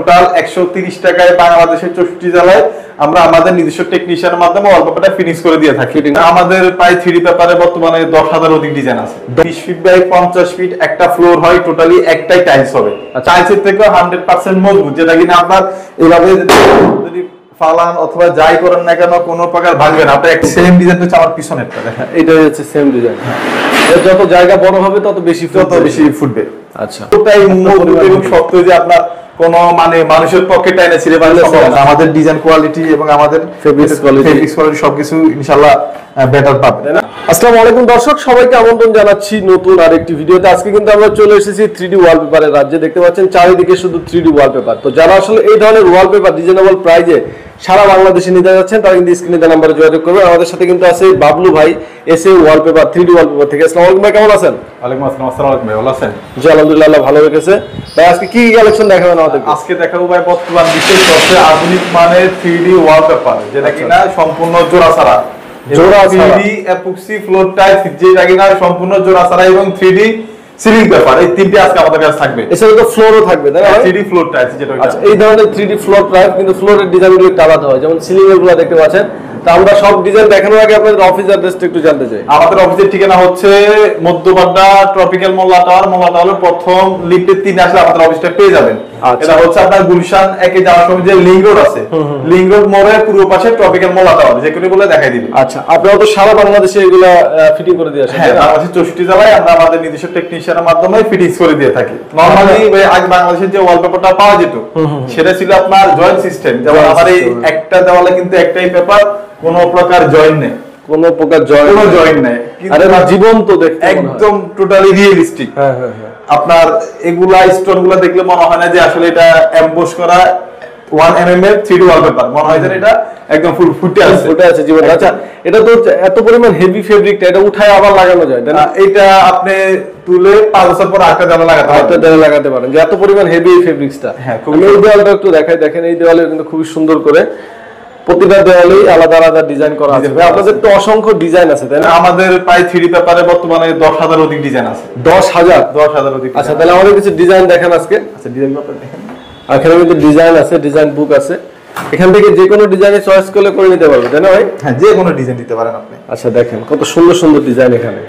Total 130 টাকায় বাংলাদেশের 64 জেলায় আমরা আমাদের নিজস্ব টেকনিশিয়ানের মাধ্যমে ওয়ালপেপারটা ফিনিশ করে দিয়ে থাকি। আমাদের প্রায় 3D পেপারে বর্তমানে 10,000 অধিক ডিজাইন আছে। 20 ফিট বাই 50 ফিট একটা ফ্লোর হয়, টোটালি একটাই টাইলস হবে। টাইলসের থেকে 100% মজবুত, যেটা কিনা আপনার এইভাবে যদি ফালান অথবা যাই করেন না কেন কোনো প্রকার ভাঙবে না। আপনার সেম ডিজাইন হচ্ছে আমার পিছনেরটা দেখেন, এটা হচ্ছে সেম ডিজাইন। যত জায়গা বড় হবে তত বেশি ফুটবে। আচ্ছা, ওটাই মজবুত এবং শক্ত যে আপনার কোন মানে মানুষের পক্ষে টাইনে ছিঁড়ে পারলে আমাদের ডিজাইন কোয়ালিটি এবং আমাদের ফেব্রিক্স কোয়ালিটি সবকিছু ইনশাআল্লাহ বেটার পাবে। আসসালামু আলাইকুম দর্শক, সবাইকে আমন্ত্রণ জানাচ্ছি নতুন আরেকটি ভিডিওতে। আজকে কিন্তু আমরা চলে এসেছি 3D ওয়ালপেপারের রাজ্যে। দেখতে পাচ্ছেন চারিদিকে শুধু 3D ওয়ালপেপার। তো যারা আসলে এই ধরনের ওয়ালপেপার রিজনেবল প্রাইজে সারা বাংলাদেশে নিতে যাচ্ছেন তারা কিন্তু স্ক্রিনে দেওয়া নম্বরে যোগাযোগ করবেন। আমাদের সাথে কিন্তু আছে বাবলু ভাই, এসএ ওয়ালপেপার 3D ওয়ালপেপার থেকে। আসসালামু আলাইকুম ভাই, কেমন আছেন? ওয়ালাইকুম আসসালাম। আসসালামু আলাইকুম ভাই, ভালো আছেন? জি আলহামদুলিল্লাহ, ভালো রেখেছে। ভাই আজকে কি কালেকশন দেখাবেন আমাদের? আজকে দেখাবো ভাই বর্তমান বিশ্বের সবচেয়ে আধুনিক মানের 3D ওয়ালপেপার, যেটা কিনা সম্পূর্ণ জোড়া ছাড়া। 3D এপক্সি ফ্লোর টাইলস, যেটা কিনা সম্পূর্ণ জোড়া ছাড়া এবং 3D সিলিং পেপার, এই তিনটি আজকে আমাদের কাছে থাকবে। এছাড়া তো ফ্লোরও থাকবে, তাই না? 3D ফ্লোর টাইলস যেটা। আচ্ছা, এই ধরনের 3D ফ্লোর টাইলস কিন্তু ফ্লোরের ডিজাইনগুলো একটু আলাদা হয়, যেমন সিলিং এরগুলো দেখতে পাচ্ছেন। তা আমরা সব ডিজাইন দেখানোর আগে আপনাদের অফিস অ্যাড্রেসটা একটু জানতে চাই। আমাদের অফিসের ঠিকানা হচ্ছে মধ্যবাড্ডা ট্রপিক্যাল মোল্লা টাওয়ার প্রথম লিফটের 3 আসলে আমাদের অফিসটা পেয়ে যাবেন। এটা হচ্ছে আপনার গুলশান একে যাওয়ার সময় যে লিংক রোড আছে, লিংক রোড মোড়ের পূর্ব পাশে ট্রপিক্যাল মোল্লা টাওয়ার, যে কোনো বলে দেখাই দিবেন। আচ্ছা, আপনারা তো সারা বাংলাদেশে এগুলা ফিটিং করে দিয়ে আসেন? হ্যাঁ, বাংলাদেশের 64 জেলায় আমরা আমাদের নিজস্ব টেকনিশিয়ানের মাধ্যমে ফিটিংস করে দিয়ে থাকি। নরমালি আগে বাংলাদেশের যে ওয়ালপেপারটা পাওয়া যেত সেটা ছিল আপনার জয়েন্ট সিস্টেম, যেমন আমার এই একটা দেওয়ালে কিন্তু একটাই পেপার, কোনো প্রকার জয়েন্ট নেই, কোনো প্রকার জয়েন্ট নেই। আরে জীবন্ত দেখতে একদম টোটালি রিয়েলিস্টিক। হ্যাঁ হ্যাঁ হ্যাঁ। আপনার এগুলা স্টোনগুলো দেখলে মনে হয় না যে আসলে এটা এমবোস করা 1 mm এর 3D ওয়ালপেপার, মনে হয় যে এটা একদম ফুল ফুটে আছে জীবন। আচ্ছা, এটা তো এত পরিমাণ হেভি ফেব্রিকটা, এটা উঠায় আবার লাগানো যায়, তাই না? এটা আপনি তুলে 5 বছর পর আরেকটা দেওয়ালে লাগাতে পারেন, যে এত পরিমাণ হেভি ফেব্রিক্সটা। হ্যাঁ, আমি এই দেওয়ালটা একটু দেখাই, দেখেন এই দেওয়ালে কিন্তু খুব সুন্দর করে প্রতিটা দেওয়ালেই আলাদা আলাদা ডিজাইন করা আছে। আপনাদের তো অসংখ্য ডিজাইন আছে, তাই না? আমাদের প্রায় 3D পেপারে বর্তমানে 10,000 অধিক ডিজাইন আছে। 10,000 অধিক। আচ্ছা, তাহলে আমাদের কিছু ডিজাইন দেখেন আজকে। আচ্ছা, ডিজাইন পেপার দেখেন। এখানে কিন্তু ডিজাইন আছে, ডিজাইন বুক আছে। এখান থেকে যে কোনো ডিজাইনে চয়েস করে নিতে পারবে, তাই না ভাই? হ্যাঁ, যে কোনো ডিজাইন দিতে পারেন আপনি। আচ্ছা, দেখেন কত সুন্দর সুন্দর ডিজাইন এখানে।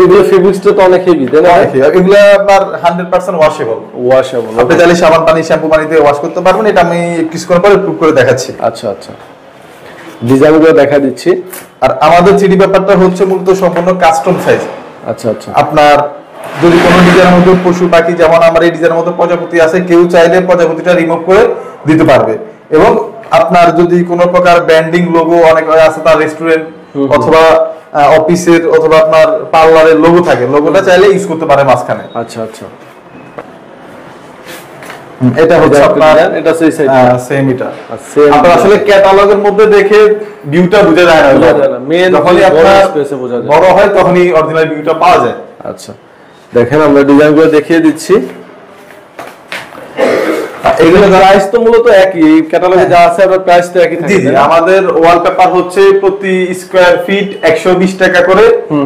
এগুলো ফেব্রিক্সটা তো অনেক হেভি, তাই না? এগুলো আপনার 100% ওয়াশেবল। আপনি চাইলে সাবান পানি শ্যাম্পু পানি দিয়ে ওয়াশ করতে পারবেন। এটা আমি কিছুক্ষণ পরে প্রুফ করে দেখাচ্ছি। আচ্ছা আচ্ছা, ডিজাইনগুলো দেখা দিচ্ছি। আর আমাদের 3D পেপারটা হচ্ছে মূলত সম্পূর্ণ কাস্টম সাইজ। আচ্ছা আচ্ছা, আপনার যদি কোনো ডিজাইনের মধ্যে পশু পাখি, যেমন আমার এই ডিজাইনের মধ্যে প্রজাপতি আছে, কেউ চাইলে প্রজাপতিটা রিমুভ করে দিতে পারবে। এবং আপনার যদি কোনো প্রকার ব্র্যান্ডিং লোগো, অনেক আছে তার রেস্টুরেন্ট অথবা অফিসের অথবা আপনার পার্লারের লোগো থাকে, লোগোটা চাইলে ইউজ করতে পারে মাঝখানে। আচ্ছা আচ্ছা, এটা হচ্ছে আপনার এটা সেম এটা। আপনার আসলে ক্যাটালগের মধ্যে দেখে ভিউটা বোঝা যায় না, মেন যখনই আপনার বড় হয় তখনই অরিজিনাল ভিউটা পাওয়া যায়। আচ্ছা, দেখেন আমরা ডিজাইনগুলো দেখিয়ে দিচ্ছি। এগুলো প্রাইস তো মূলত একই, এই ক্যাটালগে যা আছে আপনার প্রাইস তো একই থাকে। জি, আমাদের ওয়ালপেপার হচ্ছে প্রতি স্কয়ার ফিট 120 টাকা করে,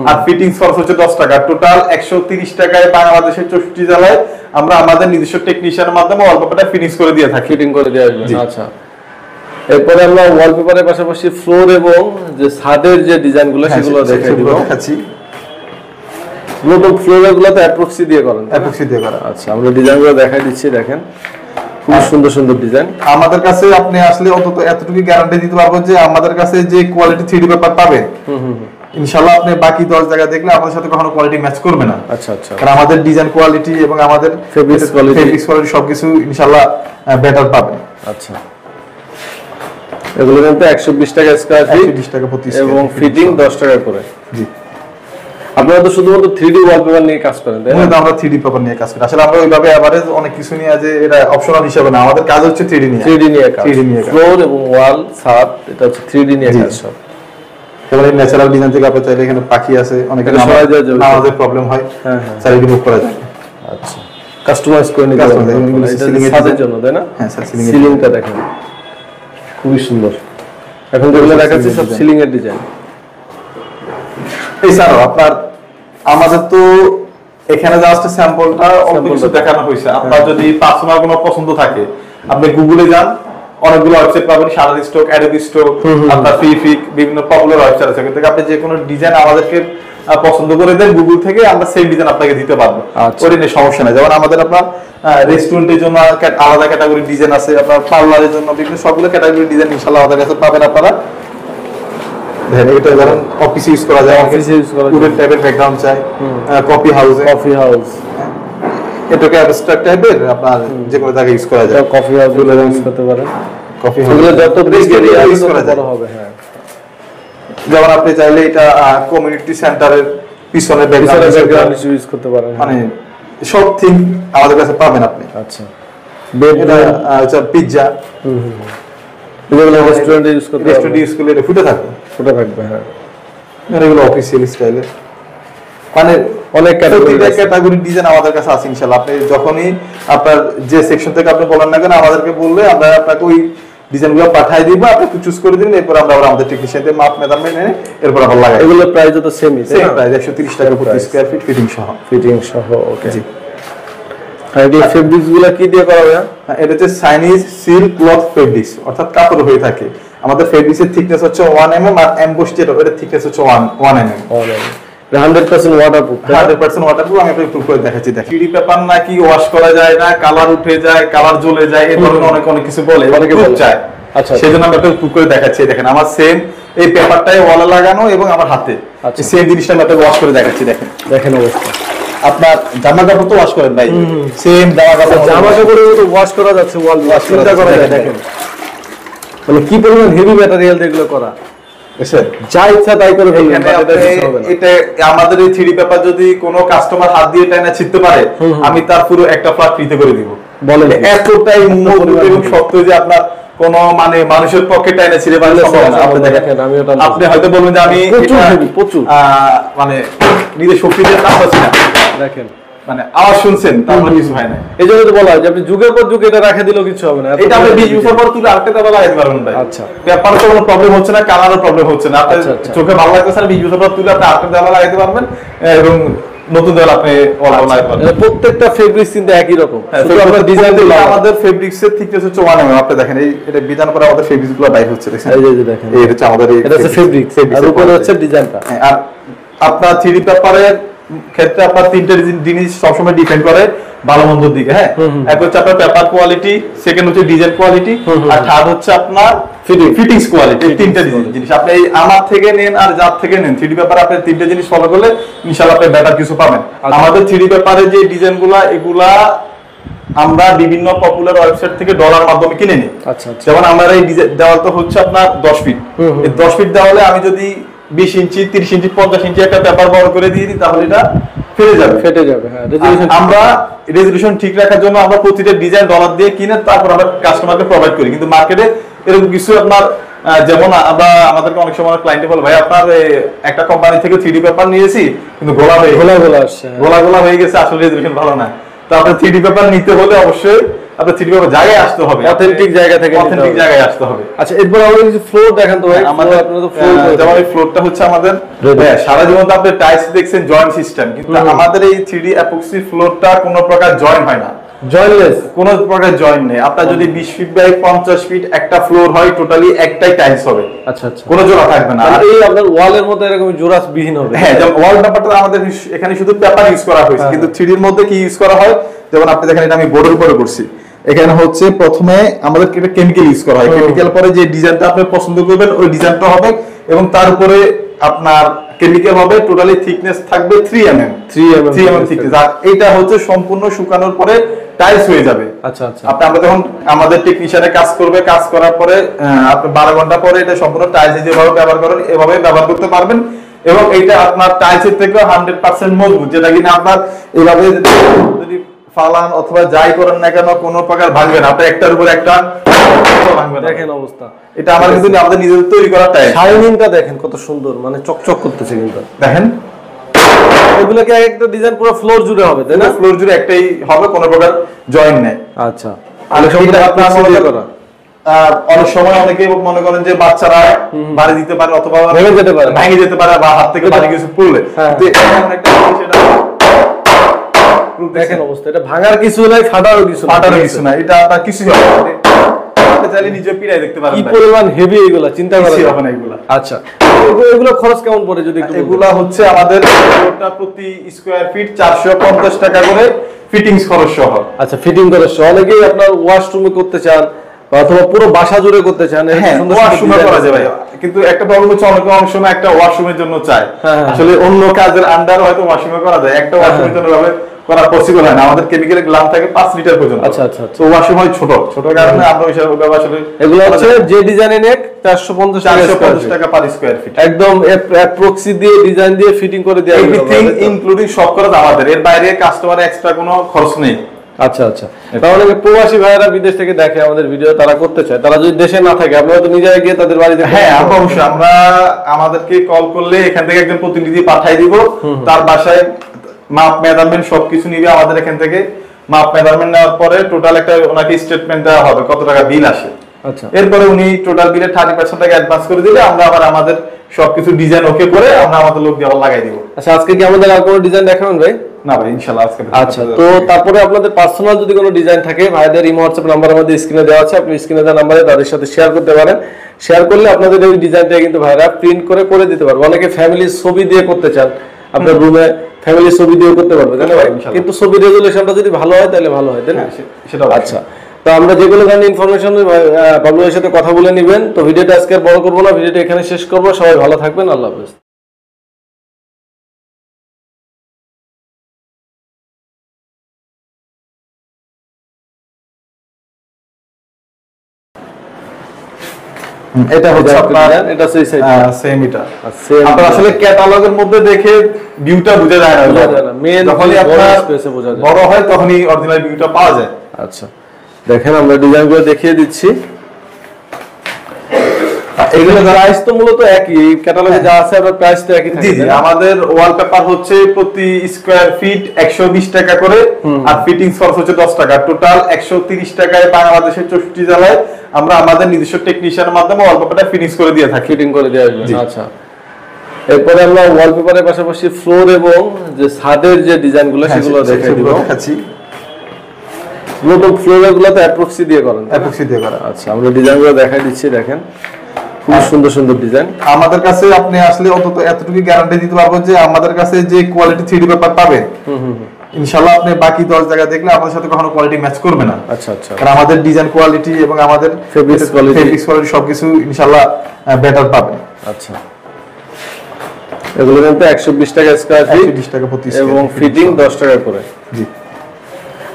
আর ফিটিংস খরচ হচ্ছে 10 টাকা। টোটাল 130 টাকায় বাংলাদেশের 64 জেলায় আমরা আমাদের নিজস্ব টেকনিশিয়ানের মাধ্যমে ওয়ালপেপারটা ফিনিশ করে দিয়ে থাকি। ফিটিং করে দিয়ে আসবেন। আচ্ছা, এরপরে আমরা ওয়ালপেপারের পাশাপাশি ফ্লোর এবং যে ছাদের যে ডিজাইনগুলো সেগুলো দেখাচ্ছি। নতুন ফ্লোরগুলো তো অ্যাপ্রক্সি দিয়ে করেন? অ্যাপ্রক্সি দিয়ে করা। আচ্ছা, আমরা ডিজাইনগুলো দেখাই দিচ্ছি, দেখেন খুব সুন্দর সুন্দর ডিজাইন। আমাদের কাছে আপনি আসলে অন্তত এতটুকু গ্যারান্টি দিতে পারবো যে আমাদের কাছে যে কোয়ালিটি 3D পেপার পাবেন, ইনশাআল্লাহ আপনি বাকি 10 জায়গা দেখলে আমাদের সাথে কখনো কোয়ালিটি ম্যাচ করবে না। আচ্ছা আচ্ছা, কারণ আমাদের ডিজাইন কোয়ালিটি এবং আমাদের ফেব্রিক্স কোয়ালিটি সবকিছু ইনশাআল্লাহ বেটার পাবেন। আচ্ছা, এগুলো কিন্তু 120 টাকা স্কয়ার ফিট, 120 টাকা প্রতি এবং ফিটিং 10 টাকা করে। জি, আপনারা তো শুধুমাত্র 3D ওয়ালপেপার নিয়ে কাজ করেন, তাই না? আমরা 3D পেপার নিয়ে কাজ করি। আসলে আমরা ওইভাবে এভারেজ অনেক কিছু নিয়ে যে এটা অপশনাল হিসেবে না, আমাদের কাজ হচ্ছে 3D নিয়ে কাজ। ফ্লোর এবং ওয়াল, ছাদ, এটা হচ্ছে 3D নিয়ে কাজ সব। এবারে ন্যাচারাল ডিজাইন থেকে আপনি চাইলে এখানে পাখি আছে, অনেক আমাদের প্রবলেম হয়, হ্যাঁ হ্যাঁ, চাইলে রিমুভ করা যায়। আচ্ছা, কাস্টমাইজ করে নিতে পারবেন। এটা ছাদের জন্য, তাই না? হ্যাঁ স্যার, সিলিংটা দেখেন খুবই সুন্দর। এখন যেগুলো দেখাচ্ছি সব সিলিং এর ডিজাইন। এই স্যার আপনার আমাদের তো এখানে জাস্ট স্যাম্পলটা অল্প কিছু দেখানো হয়েছে। আপনার যদি পার্সোনাল কোনো পছন্দ থাকে আপনি গুগলে যান, অনেকগুলো ওয়েবসাইট পাবেন, শাটার স্টক, অ্যাডোবি স্টক, আপনার ফ্রি বিভিন্ন পপুলার ওয়েবসাইট আছে। এখান থেকে আপনি যে কোনো ডিজাইন আমাদেরকে পছন্দ করে দেন গুগল থেকে, আমরা সেম ডিজাইন আপনাকে দিতে পারবো। ওটা নিয়ে সমস্যা নেই। যেমন আমাদের আপনার রেস্টুরেন্টের জন্য আলাদা ক্যাটাগরি ডিজাইন আছে, আপনার পার্লারের জন্য বিভিন্ন সবগুলো ক্যাটাগরি ডিজাইন ইনশাআল্লাহ আমাদের কাছে পাবেন আপনারা। দেখেন এটা ধরেন অফিসে ইউজ করা যায়, অফিসে ইউজ করা যায়, উডেন টাইপের ব্যাকগ্রাউন্ড চাই, কফি হাউস, এটাকে অ্যাবস্ট্রাক্ট টাইপের আপনার যে কোনো জায়গায় ইউজ করা যায়। কফি হাউস গুলো ইউজ করতে পারেন, কফি হাউস এগুলো যত বেশি ইউজ করা যায় হবে। হ্যাঁ, যেমন আপনি চাইলে এটা কমিউনিটি সেন্টারের পিছনে ব্যাকগ্রাউন্ড ইউজ করতে পারেন, মানে সব থিং আমাদের কাছে পাবেন আপনি। আচ্ছা, এটা আচ্ছা পিজ্জা এগুলো রেস্টুরেন্টে ইউজ করতে পারেন, রেস্টুরেন্ট ইউজ করলে এটা ফুটে থাকবে। হ্যাঁ। এগুলো অফিসিয়াল স্টাইলে, মানে অনেক ক্যাটাগরি ডিজাইন আমাদের কাছে আছে ইনশাআল্লাহ। আপনি যখনই আপনার যে সেকশন থেকে আপনি বলেন না কেন আমাদেরকে বললে আমরা আপনাকে ওই ডিজাইনগুলো পাঠিয়ে দিব, আপনি চুজ করে দিবেন, এরপর আমরা আমাদের টেকনিশিয়ানদের মাপ মেজারমেন্ট এনে এরপর আমরা লাগাই। এগুলো প্রাইস তো সেমই, সেম প্রাইস 130 টাকা প্রতি স্কয়ার ফিট ফিটিং সহ। ওকে জি। আর এই ফেব্রিক্স গুলো কি দিয়ে করা হয়? এটা হচ্ছে চাইনিজ সিল্ক ক্লথ ফেব্রিক্স, অর্থাৎ কাপড় হয়ে থাকে। আমাদের ফেব্রিক্সের থিকনেস হচ্ছে 1 mm আর এমবোস যেটা ওটার থিকনেস হচ্ছে 1 mm। 100% waterproof, 100% waterproof. আমি আপনাকে প্রুফ করে দেখাচ্ছি। দেখেন সিডি পেপার নাকি ওয়াশ করা যায় না, কালার উঠে যায়, কালার জ্বলে যায়, এই ধরনের অনেক কিছু বলে, অনেকে চায়। আচ্ছা, সেজন্য আমি আপনাকে প্রুফ করে দেখাচ্ছি। দেখেন আমার সেম এই পেপারটাই ওয়ালে লাগানো এবং আমার হাতে সেম জিনিসটা আমি আপনাকে ওয়াশ করে দেখাচ্ছি। দেখেন অবস্থা। আপনার জামা কাপড় তো ওয়াশ করেন ভাই, সেম জামা কাপড় তো ওয়াশ করা যাচ্ছে, ওয়াল ওয়াশ করা যায়। দেখেন মানে কি পরিমাণ হেভি ম্যাটেরিয়াল দিয়ে এগুলো করা, যা ইচ্ছা তাই করে ফেলবেন। এটা আমাদের এই 3D পেপার যদি কোনো কাস্টমার হাত দিয়ে টাইনা ছিটতে পারে, আমি তার পুরো একটা ফ্ল্যাট ফ্রিতে করে দিব। বলেন এতটাই মজবুত এবং শক্ত যে আপনার কোন মানে মানুষের পক্ষে টাইনা ছিঁড়ে পারলে সম্ভব না। আপনি দেখেন, আপনি হয়তো বলবেন যে আমি প্রচুর মানে নিজের শক্তি দিয়ে কাজ করছি না, দেখেন মানে আওয়াজ শুনছেন তার মানে কিছু হয় না। এই জন্য তো বলা হয় যে আপনি যুগের পর যুগ এটা রেখে দিলেও কিছু হবে না। এটা আপনি 20 বছর পর তুলে আরেকটা পেপার লাগাইতে পারবেন ভাই। আচ্ছা, পেপারে তো কোনো প্রবলেম হচ্ছে না, কালারও প্রবলেম হচ্ছে না। আপনি চোখে ভালো লাগতেছে না, 20 বছর পর তুলে আপনি আরেকটা দেওয়াল লাগাইতে পারবেন এবং নতুন দেওয়াল আপনি অল্প লাগাইতে পারবেন। প্রত্যেকটা ফেব্রিক্স কিন্তু একই রকম, শুধু আমরা ডিজাইন দিই। আমাদের ফেব্রিক্সের থিকনেস হচ্ছে 1 mm। আপনি দেখেন এটা বিধান করে আমাদের ফেব্রিক্স গুলো বাইর হচ্ছে, দেখেন এই যে দেখেন, এই হচ্ছে আমাদের এটা হচ্ছে ফেব্রিক্স আর উপরে হচ্ছে ডিজাইনটা। আর আপনার 3D পেপারের ক্ষেত্রে আপনার তিনটা জিনিস সবসময় ডিপেন্ড করে ভালো মন্দর দিকে। হ্যাঁ, এক হচ্ছে আপনার পেপার কোয়ালিটি, সেকেন্ড হচ্ছে ডিজাইন কোয়ালিটি, আর থার্ড হচ্ছে আপনার ফিটিংস কোয়ালিটি। এই তিনটা জিনিস আপনি আমার থেকে নেন আর যার থেকে নেন, 3D পেপার আপনি তিনটা জিনিস ফলো করলে ইনশাআল্লাহ আপনি বেটার কিছু পাবেন। আমাদের 3D পেপারের যে ডিজাইনগুলো এগুলা আমরা বিভিন্ন পপুলার ওয়েবসাইট থেকে ডলার মাধ্যমে কিনে নিই। আচ্ছা, যেমন আমার এই দেওয়ালটা হচ্ছে আপনার 10 ফিট। এই 10 ফিট দেওয়ালে আমি যদি 20 ইঞ্চি 30 ইঞ্চি 50 ইঞ্চি একটা পেপার বড় করে দিয়ে দিই তাহলে এটা ফেটে যাবে। হ্যাঁ, আমরা রেজোলিউশন ঠিক রাখার জন্য আমরা প্রতিটা ডিজাইন ডলার দিয়ে কিনে তারপর আমরা কাস্টমারকে প্রোভাইড করি। কিন্তু মার্কেটে এরকম কিছু আপনার যেমন আমরা আমাদেরকে অনেক সময় ক্লায়েন্টে বলে ভাই আপনার একটা কোম্পানি থেকে 3D পেপার নিয়েছি কিন্তু গোলা হয়ে গেছে, আসলে রেজোলিউশন ভালো না। তো আপনার 3D পেপার নিতে হলে অবশ্যই আপনার 3D পেপার জায়গায় আসতে হবে, অথেন্টিক জায়গা থেকে অথেন্টিক জায়গায় আসতে হবে। আচ্ছা, এরপর আমরা কিছু ফ্লোর দেখান তো ভাই। আমাদের আপনাদের ফ্লোর, যেমন এই ফ্লোরটা হচ্ছে আমাদের সারা জীবন তো আপনি টাইলস দেখছেন জয়েন্ট সিস্টেম, কিন্তু আমাদের এই 3D এপক্সি ফ্লোরটা কোনো প্রকার জয়েন্ট হয় না, জয়েন্টলেস, কোনো প্রকার জয়েন্ট নেই। আপনার যদি 20 ফিট বাই 50 ফিট একটা ফ্লোর হয়, টোটালি একটাই টাইলস হবে। আচ্ছা, কোনো জোড়া থাকবে না। আর এই আপনার ওয়ালের মধ্যে এরকম জোড়াবিহীন হবে। হ্যাঁ, যেমন ওয়াল পেপারটা আমাদের এখানে শুধু পেপার ইউজ করা হয়েছে, কিন্তু 3D এর মধ্যে কি ইউজ করা হয়, যেমন আপনি দেখেন এটা আমি বোর্ডের উপরে করছি। এখানে হচ্ছে প্রথমে আমাদের কেমিক্যাল ইউজ করা হয়, কেমিক্যাল পরে যে ডিজাইনটা আপনি পছন্দ করবেন ওই ডিজাইনটা হবে এবং তার উপরে আপনার কেমিক্যাল হবে। টোটালি থিকনেস থাকবে 3 mm থিকনেস। আর এটা হচ্ছে সম্পূর্ণ শুকানোর পরে টাইলস হয়ে যাবে। আচ্ছা, আপনি আমরা যখন আমাদের টেকনিশিয়ানে কাজ করবে, কাজ করার পরে আপনি 12 ঘন্টা পরে এটা সম্পূর্ণ টাইলস যেভাবে ব্যবহার করেন এভাবে ব্যবহার করতে পারবেন এবং এটা আপনার টাইলসের থেকে 100% মজবুত, যেটা কিনা আপনার এভাবে যদি ফালান অথবা যাই করেন না কেন কোনো প্রকার ভাঙবে না। আপনি একটার উপর একটা ভাঙবে না। দেখেন অবস্থা, এটা আমার কিন্তু আমাদের নিজেদের তৈরি করা টাইলস। শাইনিংটা দেখেন কত সুন্দর, মানে চকচক করতেছে। কিন্তু দেখেন এগুলো কি একটা ডিজাইন পুরো ফ্লোর জুড়ে হবে, তাই না? ফ্লোর জুড়ে একটাই হবে, কোনো প্রকার জয়েন্ট নেই। আচ্ছা, অনেক সময় অনেকে মনে করেন যে বাচ্চারা বাড়ি দিতে পারে অথবা ভেঙে যেতে পারে বা হাত থেকে বাড়ি কিছু পড়লে, দেখেন অবস্থা, এটা ভাঙার কিছু নাই, ফাটারও কিছু নাই, এটা আপনার কিছু হবে না, আপনি চাইলে নিজে পিড়াই দেখতে পারেন কি পরিমাণ হেভি এগুলা, চিন্তা করা হবে না এগুলা। আচ্ছা, এগুলো খরচ কেমন পড়ে যদি একটু? এগুলা হচ্ছে আমাদের প্রতি স্কয়ার ফিট 450 টাকা করে ফিটিংস খরচ সহ। আচ্ছা, ফিটিং খরচ সহ। অনেকেই আপনার ওয়াশরুমে করতে চান অথবা পুরো বাসা জুড়ে করতে চান, ওয়াশরুমে করা যায় ভাই, কিন্তু একটা প্রবলেম হচ্ছে অনেকে অনেক সময় একটা ওয়াশরুমের জন্য চায়, আসলে অন্য কাজের আন্ডার হয়তো ওয়াশরুমে করা যায়, একটা ওয়াশরুমের জন্য ভাবে করা পসিবল হয় না, আমাদের কেমিক্যালের গ্লাম থাকে 5 লিটার পর্যন্ত। আচ্ছা আচ্ছা, তো ওয়াশরুম হয় ছোট কারণে আমরা ওইভাবে আসলে এগুলো হচ্ছে যে ডিজাইনে নেক 450 টাকা পার স্কয়ার ফিট, একদম প্রক্সি দিয়ে ডিজাইন দিয়ে ফিটিং করে দেয়া, এভরিথিং ইনক্লুডিং সব খরচ আমাদের, এর বাইরে কাস্টমারের এক্সট্রা কোনো খরচ নেই। আচ্ছা আচ্ছা, তাহলে প্রবাসী ভাইয়েরা বিদেশ থেকে দেখে আমাদের ভিডিও, তারা করতে চায়, তারা যদি দেশে না থাকে আপনারা তো নিজেরা গিয়ে তাদের বাড়িতে? হ্যাঁ, আমরা অবশ্যই, আমরা আমাদেরকে কল করলে এখান থেকে একজন প্রতিনিধি পাঠিয়ে দিব, তার বাসায় মাপ মেজারমেন্ট সবকিছু নিবে, আমাদের এখান থেকে মাপ মেজারমেন্ট নেওয়ার পরে টোটাল একটা ওনাকে স্টেটমেন্ট দেওয়া হবে কত টাকা বিল আসে। আচ্ছা, এরপরে উনি টোটাল বিলের 30% টাকা অ্যাডভান্স করে দিলে আমরা আবার আমাদের সবকিছু ডিজাইন ওকে করে আমরা আমাদের লোক দিয়ে আবার লাগাই দিব। আচ্ছা, আজকে কি আমাদের আর কোনো ডিজাইন দেখাবেন ভাই? না ভাই, ইনশাআল্লাহ আজকে। আচ্ছা, তো তারপরে আপনাদের পার্সোনাল যদি কোনো ডিজাইন থাকে, ভাইদের ইমো হোয়াটসঅ্যাপ নাম্বার আমাদের স্ক্রিনে দেওয়া আছে, আপনি স্ক্রিনে দেওয়া নম্বরে তাদের সাথে শেয়ার করতে পারেন। শেয়ার করলে আপনাদের এই ডিজাইনটা কিন্তু ভাইরা প্রিন্ট করে দিতে পারবে। অনেকে ফ্যামিলির ছবি দিয়ে করতে চান, আপনার রুমে ফ্যামিলির ছবি দিয়ে করতে পারবে, তাই না ভাই? কিন্তু ছবি রেজুলেশনটা যদি ভালো হয় তাহলে ভালো হয়, তাই না? সেটা। আচ্ছা, তো আমরা যেগুলো ধরনের ইনফরমেশন বাবলুর সাথে কথা বলে নেবেন। তো ভিডিওটা আজকে বড় করবো না, ভিডিওটা এখানে শেষ করবো। সবাই ভালো থাকবেন, আল্লাহ হাফেজ। এটা হচ্ছে আপনার, এটা সেই সাইড সেম, এটা আপনার আসলে ক্যাটালগের মধ্যে দেখে ভিউটা বোঝা যায় না, মেন যখনই আপনার স্পেসে বোঝা যায়, বড় হয় তখনই অরিজিনাল ভিউটা পাওয়া যায়। আচ্ছা, দেখেন আমরা ডিজাইনগুলো দেখিয়ে দিচ্ছি। এগুলো প্রাইস তো মূলত একই, এই ক্যাটালগে যা আছে আপনার প্রাইস তো একই থাকে। জি, আমাদের ওয়ালপেপার হচ্ছে প্রতি স্কয়ার ফিট 120 টাকা করে, আর ফিটিংস খরচ হচ্ছে 10 টাকা, টোটাল 130 টাকায় বাংলাদেশের 64 জেলায় আমরা আমাদের নিজস্ব টেকনিশিয়ানের মাধ্যমে ওয়ালপেপারটা ফিনিশ করে দিয়ে থাকি, ফিটিং করে দেওয়া হয়। আচ্ছা, এরপরে আমরা ওয়ালপেপারের পাশাপাশি ফ্লোর এবং যে ছাদের যে ডিজাইনগুলো সেগুলো দেখাচ্ছি। নতুন ফ্লোরগুলো তো অ্যাপ্রক্সি দিয়ে করেন? অ্যাপ্রক্সি দিয়ে করা। আচ্ছা, আমরা ডিজাইনগুলো দেখাই দিচ্ছি, দেখেন খুব সুন্দর সুন্দর ডিজাইন। আমাদের কাছে আপনি আসলে অন্তত এতটুকু গ্যারান্টি দিতে পারবো যে আমাদের কাছে যে কোয়ালিটি 3D পেপার পাবেন, ইনশাআল্লাহ আপনি বাকি 10 জায়গা দেখলে আমাদের সাথে কখনো কোয়ালিটি ম্যাচ করবে না। আচ্ছা আচ্ছা, কারণ আমাদের ডিজাইন কোয়ালিটি এবং আমাদের ফেব্রিক্স কোয়ালিটি সবকিছু ইনশাআল্লাহ বেটার পাবেন। আচ্ছা, এগুলো কিন্তু 120 টাকা স্কয়ার ফিট, 120 টাকা প্রতি এবং ফিটিং 10 টাকা করে। জি,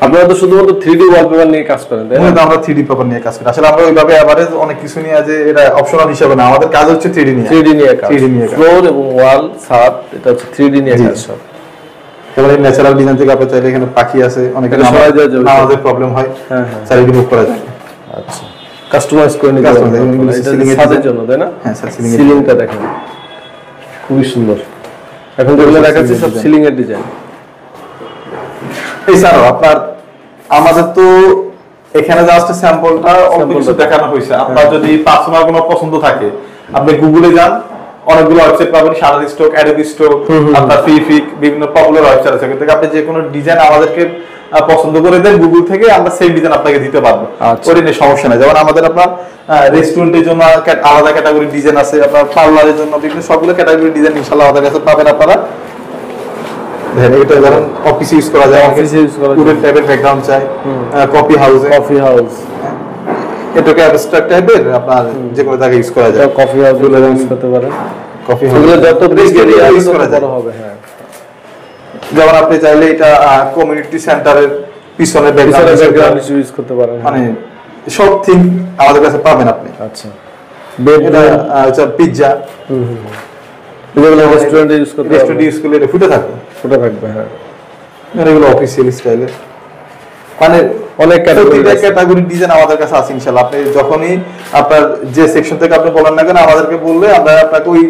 আপনারা তো শুধুমাত্র 3D ওয়ালপেপার নিয়ে কাজ করেন, তাই না? আমরা 3D পেপার নিয়ে কাজ করি। আসলে আমরা ওইভাবে এভারেজ অনেক কিছু নিয়ে যে এটা অপশনাল হিসেবে না, আমাদের কাজ হচ্ছে 3D নিয়ে কাজ। ফ্লোর এবং ওয়াল, ছাদ, এটা হচ্ছে 3D নিয়ে কাজ সব। এবং এই ন্যাচারাল ডিজাইন থেকে আপনি চাইলে এখানে পাখি আছে, অনেক আমাদের প্রবলেম হয়, চাইলে রিমুভ করা যায়। আচ্ছা, কাস্টমাইজ করে নিতে পারবেন, এটা ছাদের জন্য, তাই না? হ্যাঁ স্যার, সিলিংটা দেখেন খুবই সুন্দর। এখন যেগুলো দেখাচ্ছি সব সিলিং এর ডিজাইন। এই স্যার আপনার আমাদের তো এখানে জাস্ট স্যাম্পলটা অল্প কিছু দেখানো হয়েছে, আপনার যদি পার্সোনাল কোনো পছন্দ থাকে আপনি গুগলে যান, অনেকগুলো ওয়েবসাইট পাবেন, শাটার স্টক, অ্যাডোবি স্টক, আপনার ফিফিক, বিভিন্ন পপুলার ওয়েবসাইট আছে, এখান থেকে আপনি যে কোনো ডিজাইন আমাদেরকে পছন্দ করে দেন গুগল থেকে, আমরা সেম ডিজাইন আপনাকে দিতে পারবো, ওটা নিয়ে সমস্যা নাই। যেমন আমাদের আপনার রেস্টুরেন্টের জন্য আলাদা ক্যাটাগরি ডিজাইন আছে, আপনার পার্লারের জন্য বিভিন্ন সবগুলো ক্যাটাগরি ডিজাইন ইনশাআল্লাহ আমাদের কাছে পাবেন আপনারা। এটা ধরুন অফিসে ইউজ করা যায়, অফিসে ইউজ করা যায়, উডেন টাইপের ব্যাকগ্রাউন্ড চাই, কফি হাউস, এটাকে অ্যাবস্ট্রাক্ট টাইপের আপনার যে কোনো জায়গায় ইউজ করা যায়, কফি হাউস গুলো ইউজ করতে পারেন, কফি হাউস যত বিগ এরিয়া ইউজ করা যায় হবে। হ্যাঁ, যেমন আপনি চাইলে এটা কমিউনিটি সেন্টারের পিছনে ব্যাকগ্রাউন্ড ইউজ করতে পারেন, মানে সব থিং আমাদের কাছে পাবেন আপনি। আচ্ছা, এটা আচ্ছা পিজ্জা, এগুলো রেস্টুরেন্টে ইউজ করতে পারবেন, রেস্টুরেন্টে ইউজ করলে এটা ফুটে থাকবে। হ্যাঁ, এগুলো অফিসিয়াল স্টাইলে, মানে অনেক ক্যাটাগরি ডিজাইন আমাদের কাছে আছে ইনশাআল্লাহ। আপনি যখনই আপনার যে সেকশন থেকে আপনি বলেন না কেন আমাদেরকে বললে আমরা আপনাকে ওই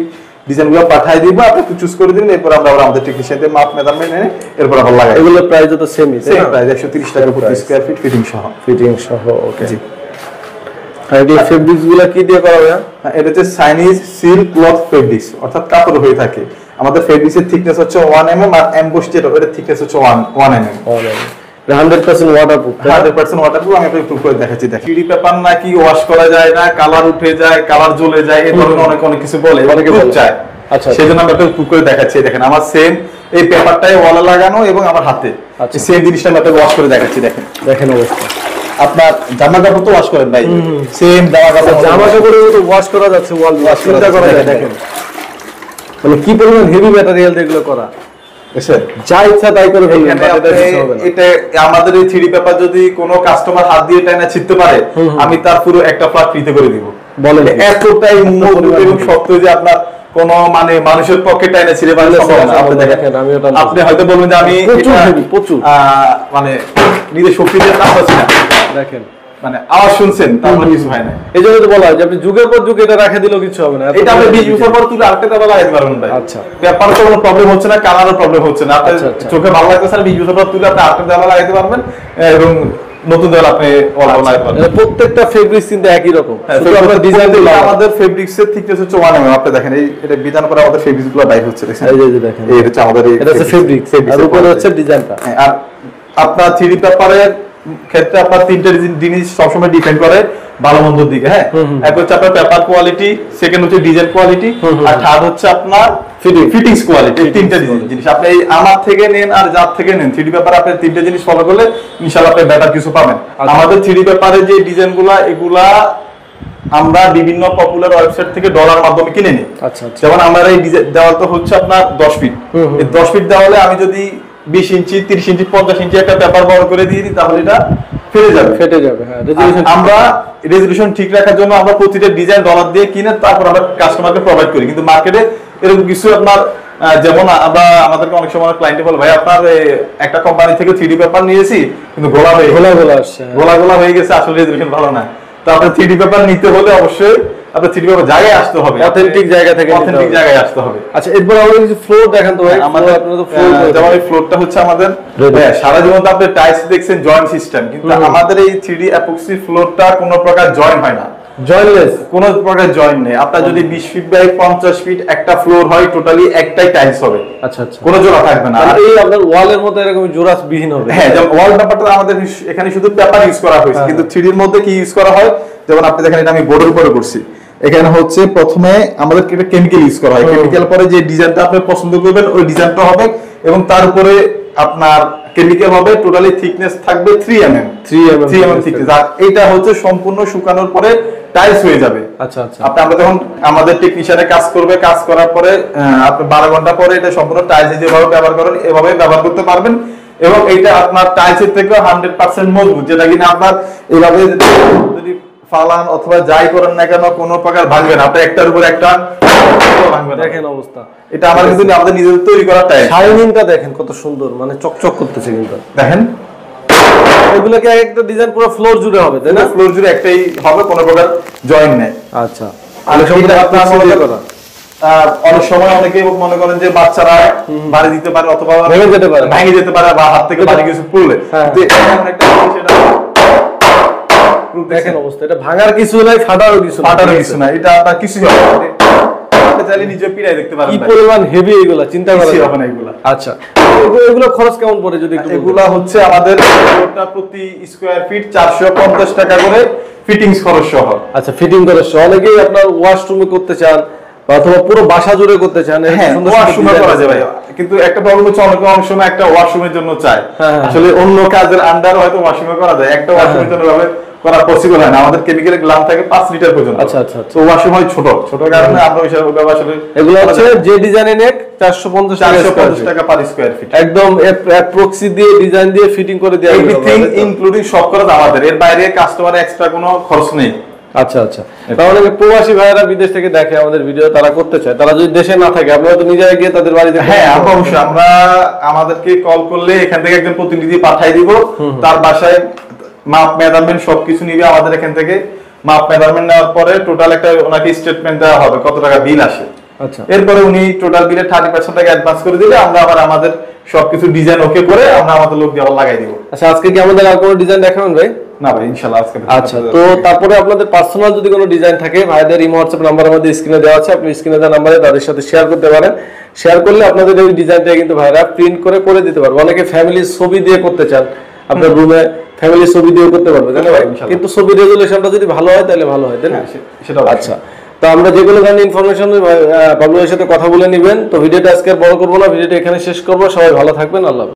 ডিজাইনগুলো পাঠিয়ে দিব, আপনি একটু চুজ করে দিবেন, এরপর আমরা আমাদের টেকনিশিয়ানদের মাপ মেজারমেন্ট এনে এরপর আমরা লাগাই। এগুলোর প্রাইস তো সেমই, সেম প্রাইস 130 টাকা প্রতি স্কয়ার ফিট ফিটিং সহ। ওকে, জি। আর এই ফেব্রিক্স গুলো কি দিয়ে করা হয়? এটা হচ্ছে চাইনিজ সিল্ক ক্লথ ফেব্রিক্স, অর্থাৎ কাপড় হয়ে থাকে। আমাদের ফেব্রিক্সের থিকনেস হচ্ছে 1 mm আর এমবোস যেটা ওটার থিকনেস হচ্ছে 1 mm। 100% ওয়াটারপ্রুফ। 100% ওয়াটারপ্রুফ। আমি আপনাকে প্রুফ করে দেখাচ্ছি। দেখেন থ্রিডি পেপার নাকি ওয়াশ করা যায় না, কালার উঠে যায়, কালার জ্বলে যায়, এই ধরনের অনেক কিছু বলে, অনেকে চায়। আচ্ছা, সেজন্য আমি আপনাকে প্রুফ করে দেখাচ্ছি। দেখেন আমার সেম এই পেপারটাই ওয়ালে লাগানো এবং আমার হাতে সেম জিনিসটা আমি আপনাকে ওয়াশ করে দেখাচ্ছি। দেখেন অবস্থা। আপনার জামা কাপড় তো ওয়াশ করেন ভাই, সেম জামা কাপড়ের তো ওয়াশ করা যাচ্ছে, ওয়াল ওয়াশ চিন্তা করা যায়। দেখেন মানে কি পরিমাণ হেভি ম্যাটেরিয়াল দিয়ে এগুলো করা, যা ইচ্ছা তাই করে ফেলবেন। এটা আমাদের এই থ্রিডি পেপার যদি কোনো কাস্টমার হাত দিয়ে টাইনা ছিটতে পারে, আমি তার পুরো একটা ফ্ল্যাট ফ্রিতে করে দিব। বলেন এতটাই মজবুত এবং শক্ত যে আপনার কোন মানে মানুষের পক্ষে টাইনা ছিঁড়ে পারে সম্ভব না। আপনি দেখেন আপনি হয়তো বলবেন যে আমি প্রচুর মানে নিজের শক্তি দিয়ে কাজ করছি না। দেখেন মানে আওয়াজ শুনছেন, তারপর কিছু হয় না। এই জন্য তো বলা হয় যে আপনি যুগের পর যুগ এটা রেখে দিলেও কিছু হবে না। এটা আপনি 20 বছর পর তুলে আরেকটা দাবা লাগাইতে পারবেন ভাই। আচ্ছা, পেপারে তো কোনো প্রবলেম হচ্ছে না, কালারও প্রবলেম হচ্ছে না। আপনার চোখে ভালো লাগতেছে না, 20 বছর পর তুলে আপনি আরেকটা দাবা লাগাইতে পারবেন এবং নতুন দেওয়াল আপনি অল্প লাগাইতে পারবেন। প্রত্যেকটা ফেব্রিক্স কিন্তু একই রকম, শুধু আমরা ডিজাইন দিই। আমাদের ফেব্রিক্সের থিকনেস হচ্ছে 1 mm। আপনি দেখেন এটা বিধান করে আমাদের ফেব্রিক্স গুলো বাইর হচ্ছে। দেখেন এই যে দেখেন, এই হচ্ছে আমাদের এটা হচ্ছে ফেব্রিক্স আর উপরে হচ্ছে ডিজাইনটা। আর আপনার থ্রিডি পেপারের ক্ষেত্রে আপনার তিনটা জিনিস সবসময় ডিপেন্ড করে ভালো মন্দর দিকে। হ্যাঁ, এক হচ্ছে আপনার পেপার কোয়ালিটি, সেকেন্ড হচ্ছে ডিজাইন কোয়ালিটি, আর থার্ড হচ্ছে আপনার ফিটিংস কোয়ালিটি। তিনটা জিনিস আপনি আমার থেকে নেন আর যার থেকে নেন, থ্রিডি পেপার আপনি তিনটা জিনিস ফলো করলে ইনশাআল্লাহ আপনি বেটার কিছু পাবেন। আমাদের থ্রিডি পেপারে যে ডিজাইনগুলো এগুলা আমরা বিভিন্ন পপুলার ওয়েবসাইট থেকে ডলার মাধ্যমে কিনে নিই। আচ্ছা, যেমন আমার এই দেওয়ালটা হচ্ছে আপনার 10 ফিট। এই 10 ফিট দেওয়ালে আমি যদি 20 ইঞ্চি 30 ইঞ্চি 50 ইঞ্চি একটা পেপার বড় করে দিয়ে দিই তাহলে এটা ফেটে যাবে। হ্যাঁ, আমরা রেজোলিউশন ঠিক রাখার জন্য আমরা প্রতিটা ডিজাইন ডলার দিয়ে কিনে তারপর আমরা কাস্টমারকে প্রোভাইড করি। কিন্তু মার্কেটে এরকম কিছু আপনার যেমন আমরা আমাদেরকে অনেক সময় ক্লায়েন্টে বলে ভাই আপনার একটা কোম্পানি থেকে 3D পেপার নিয়েছি কিন্তু গোলা হয়ে গেছে, আসলে রেজোলিউশন ভালো না। তো আপনার 3D পেপার নিতে হলে অবশ্যই আপনার 3D পেপার জায়গায় আসতে হবে, অথেন্টিক জায়গা থেকে অথেন্টিক জায়গায় আসতে হবে। আচ্ছা, এরপর আমরা কিছু ফ্লোর দেখান তো ভাই। আমাদের আপনাদের ফ্লোর, যেমন এই ফ্লোরটা হচ্ছে আমাদের সারা জীবন তো আপনি টাইলস দেখছেন জয়েন্ট সিস্টেম, কিন্তু আমাদের এই 3D এপক্সি ফ্লোরটা কোনো প্রকার জয়েন্ট হয় না, জয়েন্টলেস, কোনো প্রকার জয়েন্ট নেই। আপনার যদি 20 ফিট বাই 50 ফিট একটা ফ্লোর হয়, টোটালি একটাই টাইলস হবে। আচ্ছা, কোনো জোড়া থাকবে না। আর এই আপনার ওয়ালের মধ্যে এরকম জোড়া বিহীন হবে। হ্যাঁ, যেমন ওয়াল পেপারটা আমাদের এখানে শুধু পেপার ইউজ করা হয়েছে, কিন্তু 3D এর মধ্যে কি ইউজ করা হয়, যেমন আপনি দেখেন এটা আমি বোর্ডের উপরে করছি। এখানে হচ্ছে প্রথমে আমাদের কেমিক্যাল ইউজ করা হয়, কেমিক্যাল পরে যে ডিজাইনটা আপনি পছন্দ করবেন ওই ডিজাইনটা হবে এবং তার উপরে আপনার কেমিক্যাল হবে। টোটালি থিকনেস থাকবে 3 mm থিকনেস। আর এটা হচ্ছে সম্পূর্ণ শুকানোর পরে টাইলস হয়ে যাবে। আচ্ছা, আমরা যখন আমাদের টেকনিশিয়ানে কাজ করবে, কাজ করার পরে আপনি 12 ঘন্টা পরে এটা সম্পূর্ণ টাইলস যেভাবে ব্যবহার করেন এভাবে ব্যবহার করতে পারবেন এবং এটা আপনার টাইলসের থেকে 100% মজবুত, যেটা কিনা আপনার এভাবে যদি ফালান অথবা যাই করেন না কেন কোনো প্রকার ভাঙবে না। আপনি একটার উপর একটা ভাঙবে না। দেখেন অবস্থা, এটা আমাদের কিন্তু আমাদের নিজেদের তৈরি করা টাইলস। শাইনিংটা দেখেন কত সুন্দর, মানে চকচক করতেছে। কিন্তু দেখেন এগুলোকে একটা ডিজাইন পুরো ফ্লোর জুড়ে হবে, তাই না? ফ্লোর জুড়ে একটাই হবে, কোনো প্রকার জয়েন্ট নেই। আচ্ছা, অনেক সময় অনেকে মনে করেন যে বাচ্চারা বাড়ি দিতে পারে অথবা ভেঙে যেতে পারে বা হাত থেকে বাড়ি কিছু পড়লে, দেখেন অবস্থা, এটা ভাঙার কিছু নাই, ফাটারও কিছু না, এটা আপনার কিছু হবে না। চাইলে নিজে পিড়াই দেখতে পারেন কি পরিমাণ হেভি এগুলা, চিন্তা করা যাবে না এগুলা। আচ্ছা, এগুলো খরচ কেমন পড়ে যদি একটু? এগুলা হচ্ছে আমাদের প্রতি স্কয়ার ফিট 450 টাকা করে ফিটিংস খরচ সহ। আচ্ছা, ফিটিং খরচ সহ। অনেকেই আপনার ওয়াশরুমে করতে চান অথবা পুরো বাসা জুড়ে করতে চান, ওয়াশরুমে করা যায় ভাই। কিন্তু একটা প্রবলেম হচ্ছে অনেক সময় একটা ওয়াশরুমের জন্য চায়, আসলে অন্য কাজের আন্ডার হয়তো ওয়াশরুমে করা যায়, একটা ওয়াশরুমের জন্য ভাবে করা পসিবল হয় না। আমাদের কেমিক্যালের গ্লাম থাকে 5 লিটার পর্যন্ত। আচ্ছা, তো ওয়াশরুম হয় ছোট কারণে আমরা ওইভাবে আসলে এগুলো হচ্ছে যে ডিজাইনে নেক 450 টাকা পার স্কয়ার ফিট, একদম প্রক্সি দিয়ে ডিজাইন দিয়ে ফিটিং করে দেয়া, এভরিথিং ইনক্লুডিং সব খরচ আমাদের, এর বাইরে কাস্টমারের এক্সট্রা কোনো খরচ নেই। আচ্ছা, তাহলে প্রবাসী ভাইয়েরা বিদেশ থেকে দেখে আমাদের ভিডিও, তারা করতে চায়, তারা যদি দেশে না থাকে আপনারা তো নিজেরা গিয়ে তাদের বাড়িতে? হ্যাঁ, আমরা অবশ্যই, আমরা আমাদেরকে কল করলে এখান থেকে একজন প্রতিনিধি পাঠিয়ে দিব, তার বাসায় মাপ মেজারমেন্ট সবকিছু নিবে আমাদের এখান থেকে। মাপ মেজারমেন্ট নেওয়ার পরে টোটাল একটা ওনাকে স্টেটমেন্ট দেওয়া হবে কত টাকা বিল আসে। আচ্ছা, এরপরে উনি টোটাল বিলের 30% টাকা অ্যাডভান্স করে দিলে আমরা আবার আমাদের সবকিছু ডিজাইন ওকে করে আমরা আমাদের লোক দিয়ে আবার লাগাই দিব। আচ্ছা, আজকে কি আমাদের আর কোনো ডিজাইন দেখাবেন ভাই? না ভাই ইনশাআল্লাহ আজকে। আচ্ছা, তো তারপরে আপনাদের পার্সোনাল যদি কোনো ডিজাইন থাকে ভাইদের ইমো হোয়াটসঅ্যাপ নাম্বার আমাদের স্ক্রিনে দেওয়া আছে, আপনি স্ক্রিনে দেওয়া নাম্বারে তাদের সাথে শেয়ার করতে পারেন। শেয়ার করলে আপনাদের ওই ডিজাইনটা কিন্তু ভাইরা প্রিন্ট করে দিতে পারবে। অনেকে ফ্যামিলির ছবি দিয়ে করতে চান, আপনার রুমে ফ্যামিলির ছবি দিয়ে করতে পারবে, তাই না ভাই? কিন্তু ছবি রেজুলেশনটা যদি ভালো হয় তাহলে ভালো হয়, তাই না? সেটা আচ্ছা, তো আমরা যেগুলো ধরনের ইনফরমেশন বাবলুর সাথে কথা বলে নেবেন। তো ভিডিওটা আজকে আর বড় করবো না, ভিডিওটা এখানে শেষ করবো। সবাই ভালো থাকবেন, আল্লাহ হাফেজ।